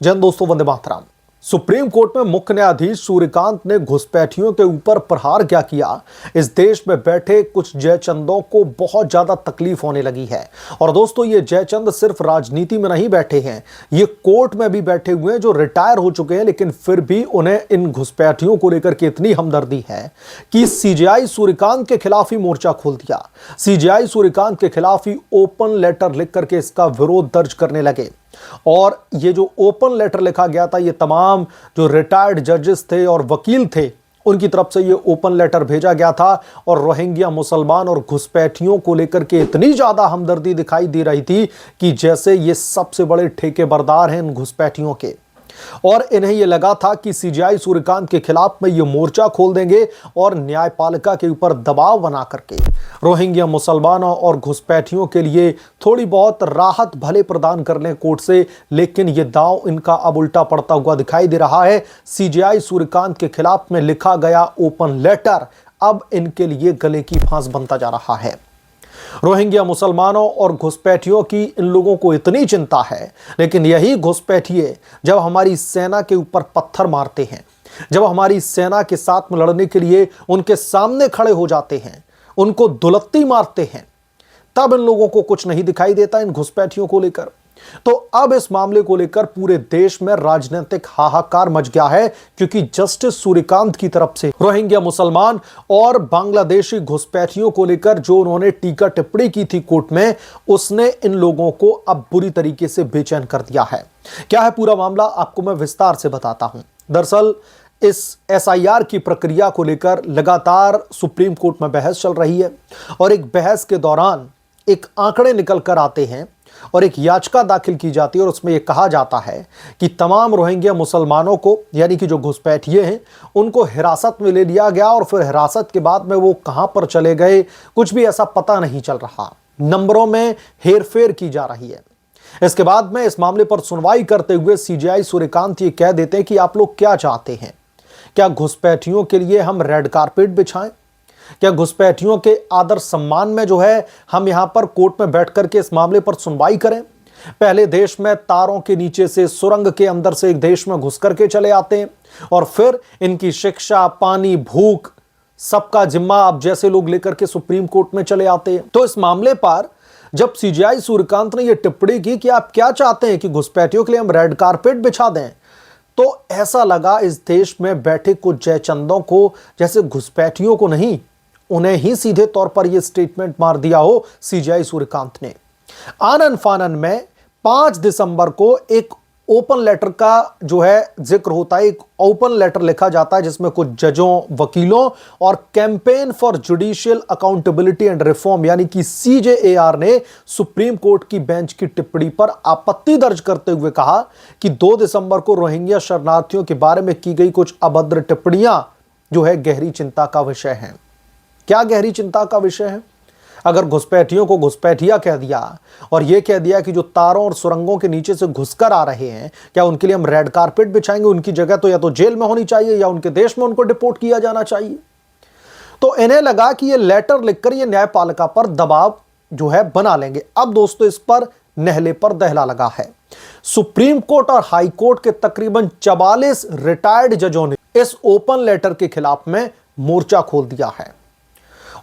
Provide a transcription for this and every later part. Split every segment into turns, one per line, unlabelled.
जन दोस्तों, Vande Mataram. Supreme court में मुख्य न्यायाधीश सूर्यकांत ने घुसपैठियों के ऊपर प्रहार क्या किया, इस देश में बैठे कुछ जयचंदों को बहुत ज्यादा तकलीफ होने लगी है। और दोस्तों, ये जयचंद सिर्फ राजनीति में नहीं बैठे हैं, ये कोर्ट में भी बैठे हुए हैं, जो रिटायर हो चुके हैं, लेकिन फिर भी उन्हें इन घुसपैठियों को लेकर के इतनी हमदर्दी है कि सीजेआई सूर्यकांत के खिलाफ ही मोर्चा खोल दिया। सीजेआई सूर्यकांत के खिलाफ ही ओपन लेटर लिख करके इसका विरोध दर्ज करने लगे। और ये जो ओपन लेटर लिखा गया था, ये तमाम जो रिटायर्ड जजेस थे और वकील थे, उनकी तरफ से ये ओपन लेटर भेजा गया था। और रोहिंग्या मुसलमान और घुसपैठियों को लेकर के इतनी ज्यादा हमदर्दी दिखाई दे रही थी कि जैसे ये सबसे बड़े ठेकेदार हैं इन घुसपैठियों के। और इन्हें यह लगा था कि सीजेआई सूर्यकांत के खिलाफ में ये मोर्चा खोल देंगे और न्यायपालिका के ऊपर दबाव बना करके रोहिंग्या मुसलमानों और घुसपैठियों के लिए थोड़ी बहुत राहत भले प्रदान कर लें कोर्ट से। लेकिन यह दांव इनका अब उल्टा पड़ता हुआ दिखाई दे रहा है। सीजेआई सूर्यकांत के खिलाफ में लिखा गया ओपन लेटर अब इनके लिए गले की फांस बनता जा रहा है। रोहिंग्या मुसलमानों और घुसपैठियों की इन लोगों को इतनी चिंता है, लेकिन यही घुसपैठिए जब हमारी सेना के ऊपर पत्थर मारते हैं, जब हमारी सेना के साथ में लड़ने के लिए उनके सामने खड़े हो जाते हैं, उनको दुलत्ती मारते हैं, तब इन लोगों को कुछ नहीं दिखाई देता इन घुसपैठियों को लेकर। तो अब इस मामले को लेकर पूरे देश में राजनीतिक हाहाकार मच गया है, क्योंकि जस्टिस सूर्यकांत की तरफ से रोहिंग्या मुसलमान और बांग्लादेशी घुसपैठियों को लेकर जो उन्होंने टीका टिप्पणी की थी कोर्ट में, उसने इन लोगों को अब बुरी तरीके से बेचैन कर दिया है। क्या है पूरा मामला, आपको मैं विस्तार से बताता हूं। दरअसल इस एसआईआर की प्रक्रिया को लेकर लगातार सुप्रीम कोर्ट में बहस चल रही है, और एक बहस के दौरान एक आंकड़े निकल कर आते हैं और एक याचिका दाखिल की जाती है, और उसमें यह कहा जाता है कि तमाम रोहिंग्या मुसलमानों को, यानी कि जो घुसपैठिए हैं, उनको हिरासत में ले लिया गया और फिर हिरासत के बाद में वो कहां पर चले गए, कुछ भी ऐसा पता नहीं चल रहा। नंबरों में हेरफेर की जा रही है। इसके बाद में इस मामले पर सुनवाई करते हुए सीजेआई सूर्यकांत ये कह देते हैं कि आप लोग क्या चाहते हैं, क्या घुसपैठियों के लिए हम रेड कारपेट बिछाएं, क्या घुसपैठियों के आदर सम्मान में जो है हम यहां पर कोर्ट में बैठ करके इस मामले पर सुनवाई करें। पहले देश में तारों के नीचे से, सुरंग के अंदर से एक देश में घुस करके चले आते हैं, और फिर इनकी शिक्षा, पानी, भूख, सबका जिम्मा अब जैसे लोग लेकर के सुप्रीम कोर्ट में चले आते हैं। तो इस मामले पर जब सीजेआई सूर्यकांत ने यह टिप्पणी की कि आप क्या चाहते हैं कि घुसपैठियों के लिए हम रेड कारपेट बिछा दें, तो ऐसा लगा इस देश में बैठे कुछ जयचंदों को जैसे घुसपैठियों को नहीं, उन्हें ही सीधे तौर पर यह स्टेटमेंट मार दिया हो सीजेआई सूर्यकांत ने। आनन फानन में 5 दिसंबर को एक ओपन लेटर का जो है जिक्र होता है। एक ओपन लेटर लिखा जाता है जिसमें कुछ जजों, वकीलों और campaign for judicial accountability and reform यानी कि सीजेएआर ने सुप्रीम कोर्ट की बेंच की टिप्पणी पर आपत्ति दर्ज करते हुए कहा कि 2 दिसंबर को रोहिंग्या शरणार्थियों के बारे में की गई कुछ अभद्र टिप्पणियां जो है गहरी चिंता का विषय है। क्या गहरी चिंता का विषय है? अगर घुसपैठियों को घुसपैठिया कह दिया और यह कह दिया कि जो तारों और सुरंगों के नीचे से घुसकर आ रहे हैं, क्या उनके लिए हम रेड कारपेट बिछाएंगे? उनकी जगह तो या तो जेल में होनी चाहिए या उनके देश में उनको डिपोर्ट किया जाना चाहिए। तो इन्हें लगा कि यह लेटर लिखकर यह न्यायपालिका पर दबाव जो है बना लेंगे। अब दोस्तों, इस पर नहले पर दहला लगा है। सुप्रीम कोर्ट और हाई कोर्ट के तकरीबन 44 रिटायर्ड जजों ने इस ओपन लेटर के खिलाफ में मोर्चा खोल दिया है,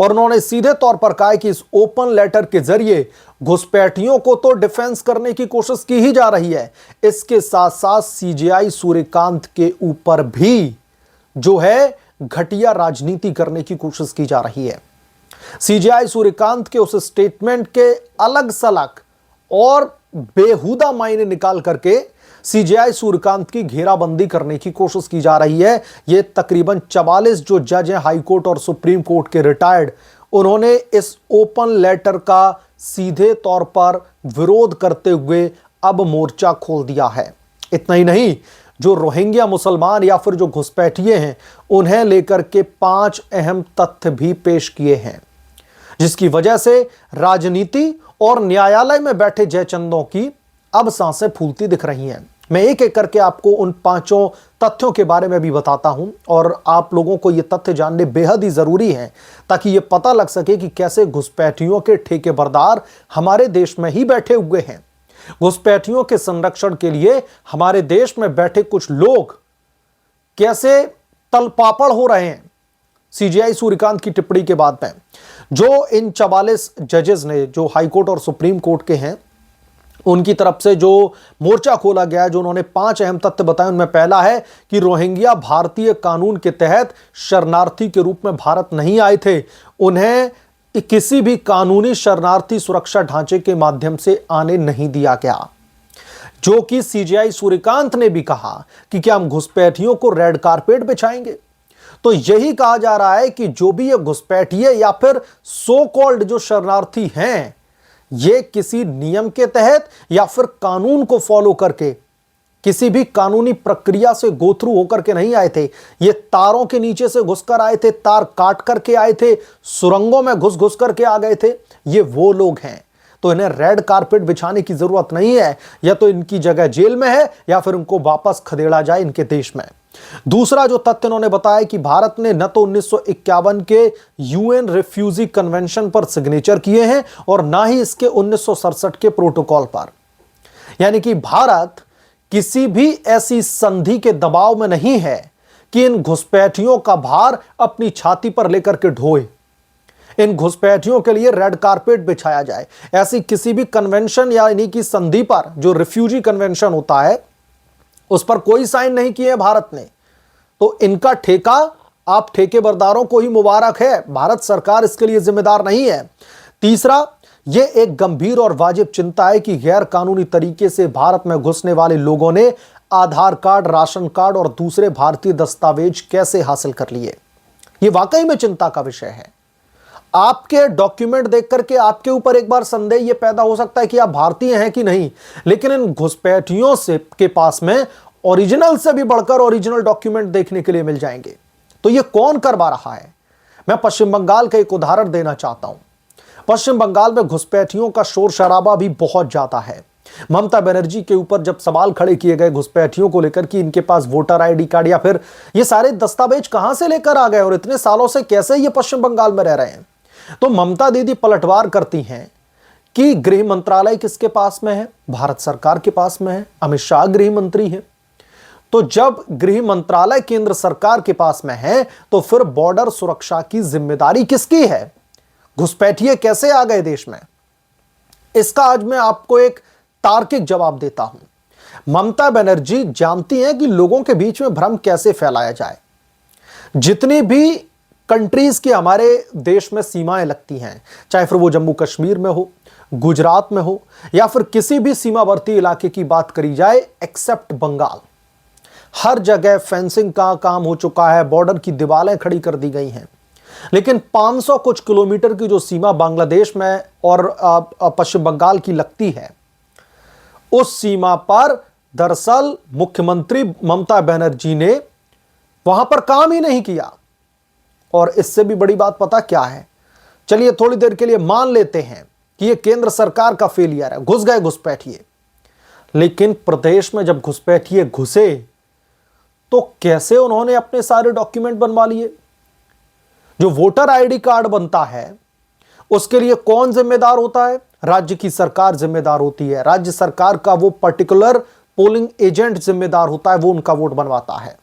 और उन्होंने सीधे तौर पर कहा कि इस ओपन लेटर के जरिए घुसपैठियों को तो डिफेंस करने की कोशिश की ही जा रही है, इसके साथ साथ सीजेआई सूर्यकांत के ऊपर भी जो है घटिया राजनीति करने की कोशिश की जा रही है। सीजेआई सूर्यकांत के उस स्टेटमेंट के अलग सलग और बेहुदा मायने निकाल करके सीजेआई सूर्यकांत की घेराबंदी करने की कोशिश की जा रही है। ये तकरीबन 44 जो जज हैं हाई कोर्ट और सुप्रीम कोर्ट के रिटायर्ड, उन्होंने इस ओपन लेटर का सीधे तौर पर विरोध करते हुए अब मोर्चा खोल दिया है। इतना ही नहीं, जो रोहिंग्या मुसलमान या फिर जो घुसपैठिए हैं, उन्हें लेकर के 5 अहम तथ्य भी पेश किए हैं, जिसकी वजह से राजनीति और न्यायालय में बैठे जयचंदों की अब सांसें फूलती दिख रही हैं। मैं एक एक करके आपको उन 5 तथ्यों के बारे में भी बताता हूं, और आप लोगों को ये तथ्य जानने बेहद ही जरूरी है ताकि ये पता लग सके कि कैसे घुसपैठियों के ठेकेदार हमारे देश में ही बैठे हुए हैं। घुसपैठियों के संरक्षण के लिए हमारे देश में बैठे कुछ लोग कैसे तलपापड़ हो रहे हैं। सीजेआई सूर्यकांत की टिप्पणी के बाद में जो इन 44 जजेस ने, जो हाई कोर्ट और सुप्रीम कोर्ट के हैं, उनकी तरफ से जो मोर्चा खोला गया है, जो उन्होंने 5 अहम तथ्य बताए, उनमें पहला है कि रोहिंग्या भारतीय कानून के तहत शरणार्थी के रूप में भारत नहीं आए थे। उन्हें किसी भी कानूनी शरणार्थी सुरक्षा ढांचे के माध्यम से आने नहीं दिया गया। जो कि सीजेआई सूर्यकांत ने भी कहा कि क्या हम घुसपैठियों को रेड कारपेट बिछाएंगे। तो यही कहा जा रहा है कि जो भी ये घुसपैठिए या फिर सो कॉल्ड जो शरणार्थी हैं, ये किसी नियम के तहत या फिर कानून को फॉलो करके, किसी भी कानूनी प्रक्रिया से गो थ्रू होकर के नहीं आए थे। ये तारों के नीचे से घुसकर आए थे, तार काट करके आए थे, सुरंगों में घुस घुस करके आ गए थे। ये वो लोग हैं। तो इन्हें रेड कारपेट बिछाने की जरूरत नहीं है। या तो इनकी जगह जेल में है या फिर उनको वापस खदेड़ा जाए इनके देश में। दूसरा जो तथ्य उन्होंने बताया कि भारत ने न तो 1951 के यूएन रिफ्यूजी कन्वेंशन पर सिग्नेचर किए हैं और ना ही इसके 1967 के प्रोटोकॉल पर। यानी कि भारत किसी भी ऐसी संधि के दबाव में नहीं है कि इन घुसपैठियों का भार अपनी छाती पर लेकर के ढोए, इन घुसपैठियों के लिए रेड कारपेट बिछाया जाए। ऐसी किसी भी कन्वेंशन यानी कि संधि पर, जो रिफ्यूजी कन्वेंशन होता है, उस पर कोई साइन नहीं किए भारत ने। तो इनका ठेका आप ठेकेदारों को ही मुबारक है, भारत सरकार इसके लिए जिम्मेदार नहीं है। तीसरा, यह एक गंभीर और वाजिब चिंता है कि गैर कानूनी तरीके से भारत में घुसने वाले लोगों ने आधार कार्ड, राशन कार्ड और दूसरे भारतीय दस्तावेज कैसे हासिल कर लिए। यह वाकई में चिंता का विषय है। आपके डॉक्यूमेंट देख करके आपके ऊपर एक बार संदेह यह पैदा हो सकता है कि आप भारतीय हैं कि नहीं, लेकिन इन घुसपैठियों से के पास में ओरिजिनल से भी बढ़कर ओरिजिनल डॉक्यूमेंट देखने के लिए मिल जाएंगे। तो यह कौन करवा रहा है? मैं पश्चिम बंगाल का एक उदाहरण देना चाहता हूं। पश्चिम बंगाल में घुसपैठियों का शोर शराबा भी बहुत ज्यादा है। ममता बनर्जी के ऊपर जब सवाल खड़े किए गए घुसपैठियों को लेकर कि इनके पास वोटर आईडी कार्ड या फिर ये सारे दस्तावेज कहां से लेकर आ गए और इतने सालों से कैसे ये पश्चिम बंगाल में रह रहे हैं, तो ममता दीदी पलटवार करती हैं कि गृह मंत्रालय किसके पास में है? भारत सरकार के पास में है। अमित शाह गृह मंत्री हैं। तो जब गृह मंत्रालय केंद्र सरकार के पास में है तो फिर बॉर्डर सुरक्षा की जिम्मेदारी किसकी है? घुसपैठिए कैसे आ गए देश में? इसका आज मैं आपको एक तार्किक जवाब देता हूं। ममता बनर्जी जानती हैं कि लोगों के बीच में भ्रम कैसे फैलाया जाए। जितनी भी कंट्रीज की हमारे देश में सीमाएं लगती हैं, चाहे फिर वो जम्मू कश्मीर में हो, गुजरात में हो या फिर किसी भी सीमावर्ती इलाके की बात करी जाए, एक्सेप्ट बंगाल, हर जगह फेंसिंग का काम हो चुका है, बॉर्डर की दीवारें खड़ी कर दी गई हैं। लेकिन 500 कुछ किलोमीटर की जो सीमा बांग्लादेश में और पश्चिम बंगाल की लगती है, उस सीमा पर दरअसल मुख्यमंत्री ममता बनर्जी ने वहां पर काम ही नहीं किया। और इससे भी बड़ी बात पता क्या है? चलिए थोड़ी देर के लिए मान लेते हैं कि यह केंद्र सरकार का फेलियर है, घुस गए घुसपैठिए, लेकिन प्रदेश में जब घुसपैठिए घुसे तो कैसे उन्होंने अपने सारे डॉक्यूमेंट बनवा लिए? जो वोटर आईडी कार्ड बनता है उसके लिए कौन जिम्मेदार होता है? राज्य की सरकार जिम्मेदार होती है। राज्य सरकार का वो पर्टिकुलर पोलिंग एजेंट जिम्मेदार होता है, वो उनका वोट बनवाता है।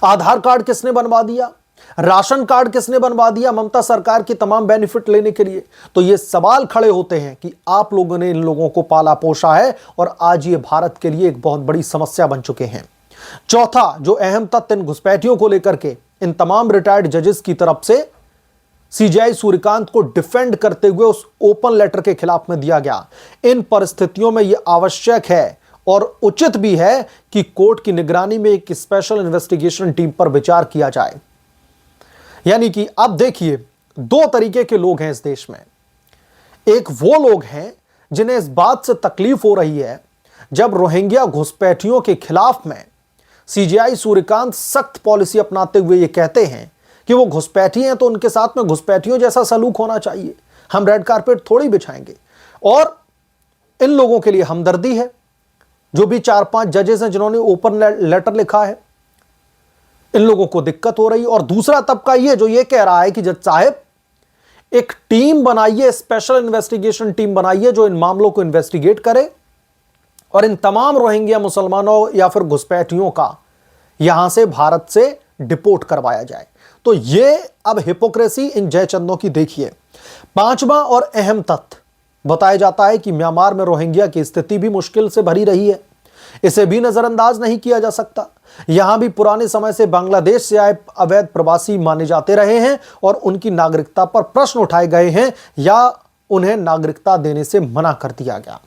आधार कार्ड किसने बनवा दिया? राशन कार्ड किसने बनवा दिया ममता सरकार की तमाम बेनिफिट लेने के लिए? तो ये सवाल खड़े होते हैं कि आप लोगों ने इन लोगों को पाला पोसा है और आज ये भारत के लिए एक बहुत बड़ी समस्या बन चुके हैं। चौथा जो अहम तथ्य इन घुसपैठियों को लेकर के इन तमाम रिटायर्ड जजेस की तरफ से सीजेआई सूर्यकांत को डिफेंड करते हुए उस ओपन लेटर के खिलाफ में दिया गया, इन परिस्थितियों में यह आवश्यक है और उचित भी है कि कोर्ट की निगरानी में एक स्पेशल इन्वेस्टिगेशन टीम पर विचार किया जाए। यानी कि अब देखिए, दो तरीके के लोग हैं इस देश में। एक वो लोग हैं जिन्हें इस बात से तकलीफ हो रही है जब रोहिंग्या घुसपैठियों के खिलाफ में सीजेआई सूर्यकांत सख्त पॉलिसी अपनाते हुए ये कहते हैं कि वो घुसपैठी हैं तो उनके साथ में घुसपैठियों जैसा सलूक होना चाहिए, हम रेड कारपेट थोड़ी बिछाएंगे। और इन लोगों के लिए हमदर्दी है, जो भी 4-5 जजेस हैं जिन्होंने ओपन लेटर लिखा है, इन लोगों को दिक्कत हो रही है। और दूसरा तबका ये जो ये कह रहा है कि जज साहब एक टीम बनाइए, स्पेशल इन्वेस्टिगेशन टीम बनाइए जो इन मामलों को इन्वेस्टिगेट करे और इन तमाम रोहिंग्या मुसलमानों या फिर घुसपैठियों का यहां से भारत से डिपोर्ट करवाया जाए। तो ये अब हिपोक्रेसी इन जयचंदों की देखिए। पांचवा और अहम तथ्य बताया जाता है कि म्यांमार में रोहिंग्या की स्थिति भी मुश्किल से भरी रही है, इसे भी नजरअंदाज नहीं किया जा सकता। यहां भी पुराने समय से बांग्लादेश से आए अवैध प्रवासी माने जाते रहे हैं और उनकी नागरिकता पर प्रश्न उठाए गए हैं या उन्हें नागरिकता देने से मना कर दिया गया।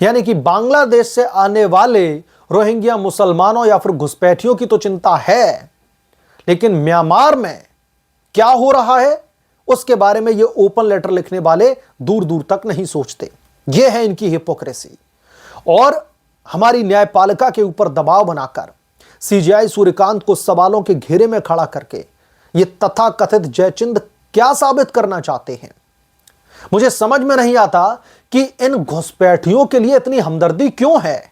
यानी कि बांग्लादेश से आने वाले रोहिंग्या मुसलमानों या फिर घुसपैठियों की तो चिंता है, लेकिन म्यांमार में क्या हो रहा है उसके बारे में ये ओपन लेटर लिखने वाले दूर दूर तक नहीं सोचते। ये है इनकी हिपोक्रेसी। और हमारी न्यायपालिका के ऊपर दबाव बनाकर सीजेआई सूर्यकांत को सवालों के घेरे में खड़ा करके ये तथाकथित जयचंद क्या साबित करना चाहते हैं, मुझे समझ में नहीं आता कि इन घुसपैठियों के लिए इतनी हमदर्दी क्यों है।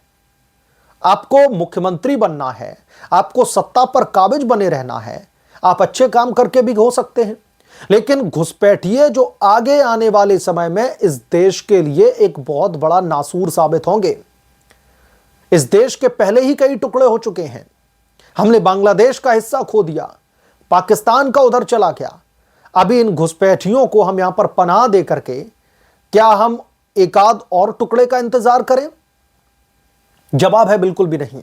आपको मुख्यमंत्री बनना है, आपको सत्ता पर काबिज बने रहना है, आप अच्छे काम करके भी हो सकते हैं, लेकिन घुसपैठिए जो आगे आने वाले समय में इस देश के लिए एक बहुत बड़ा नासूर साबित होंगे। इस देश के पहले ही कई टुकड़े हो चुके हैं। हमने बांग्लादेश का हिस्सा खो दिया, पाकिस्तान का उधर चला गया, अभी इन घुसपैठियों को हम यहां पर पनाह दे करके क्या हम एक आध और टुकड़े का इंतजार करें? जवाब है बिल्कुल भी नहीं।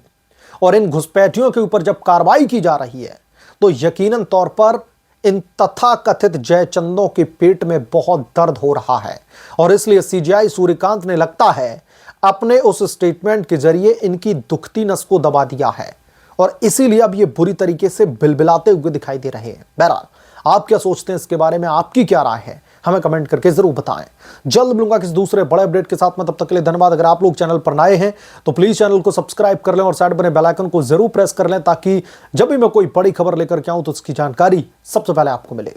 और इन घुसपैठियों के ऊपर जब कार्रवाई की जा रही है तो यकीनन तौर पर इन तथाकथित जयचंदों के पेट में बहुत दर्द हो रहा है और इसलिए सीजेआई सूर्यकांत ने लगता है अपने उस स्टेटमेंट के जरिए इनकी दुखती नस को दबा दिया है और इसीलिए अब ये बुरी तरीके से बिलबिलाते हुए दिखाई दे रहे हैं। बहरहाल आप क्या सोचते हैं इसके बारे में, आपकी क्या राय है, हमें कमेंट करके जरूर बताएं। जल्द मिलूंगा किसी दूसरे बड़े अपडेट के साथ में, तब तक के लिए धन्यवाद। अगर आप लोग चैनल पर नए हैं तो प्लीज चैनल को सब्सक्राइब कर लें और साइड बने बेल आइकन को जरूर प्रेस कर लें ताकि जब भी मैं कोई बड़ी खबर लेकर के आऊं तो उसकी जानकारी सबसे पहले आपको मिले।